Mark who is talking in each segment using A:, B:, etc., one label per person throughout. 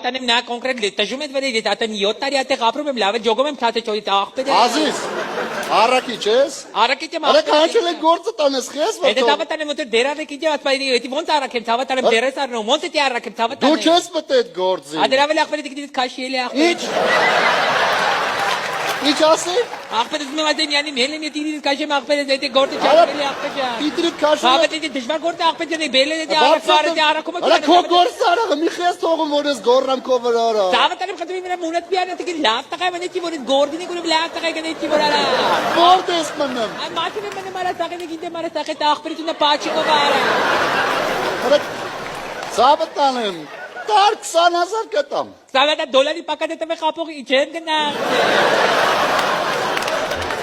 A: Տանեմ նա կոնկրետ տժում եք վրեի դատան 7 տարի այդտեղ ապրում եմ լավ է ջոգում եմ քաթը ճորի աղբեր
B: Ազիզ Արաքիչ ես
A: Արաքիչ եմ
B: Արա կանչել եք գործը տանես խես
A: Եթե դավատանեմ մոտ դերավեք իջա ասպայրի էդի ոնց արաքեմ դավատանեմ դերես առնում ոնց է արաքեմ դավատանեմ
B: Դու չես մտե այդ գործին
A: Ադրավել աղբերը դիքից քաշի էլի աղբեր
B: Ինչ ասի
A: Աղբերը դու մատեն յանի մելն է դիրից քաշեմ աղբերը դե գործը չափելի աղբեջա
B: Դիտրիկ քաշում
A: Բաբա դե դժվար գործը աղբեջա դե բելը դե արաքվարը դե արաքումը
B: Արա քո գործը արա մի խես թողում որ ես գորրամ քո վրա արա
A: Դավատանեմ խնդրում իմ մունատ բիանը դե լավ տղա մնեցի որ գորդինի գուրը լավ տղա գնեցի որ արա
B: Որտ ես մնում
A: Ay maçını bana mara sakın gidin mara sakın akbiritinde paçiko var.
B: Արա Սաբտանեմ Տար 20000 կտամ
A: Sana da doları paketete ve kapı içen gına.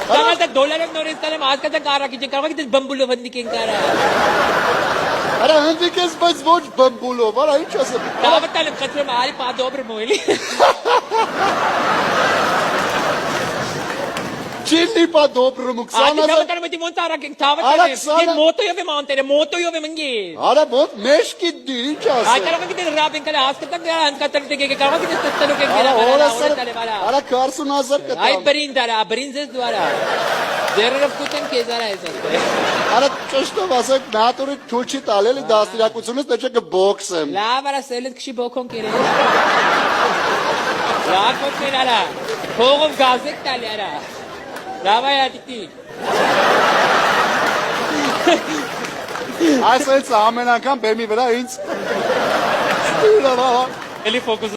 A: Sana da doları noristalem askada kara gidin kara gidin bambulu vandikin kara.
B: Արա հնդիկ ես բայց ոչ բմբուլով արա ինչ ասեմ
A: Davatalem katırım ali pa dobro moili.
B: Չինի պա դոբրում
A: Adi
B: 20000
A: davatalem eti montara king davatalem. Git moto yove mantere moto yove mangi.
B: Արա ոնց մեշկի դի ինչ
A: Ay
B: ասեմ
A: kara gidin rabin kala askada kara ankatar tege kara gidin testalo king
B: Արա
A: kara
B: օրասը
A: kara kara.
B: Արա 40000
A: Ay
B: կտամ
A: brindara brinzes duara. Dererov kuten kezara esate.
B: Արա ճշտով ասեք նատուրի թույլ չի տալել դաստիարակությունից դե չէ կբոքսեմ
A: Լավ արա սելդ քշի բոքոն կերել։ Լավ կոքեն արա։ Փողով գազեք տալի արա։ Լավ այ ադիկի։
B: Այս էս ամեն անգամ բեմի վրա ինձ ստուրա
A: Էլի ֆոկուս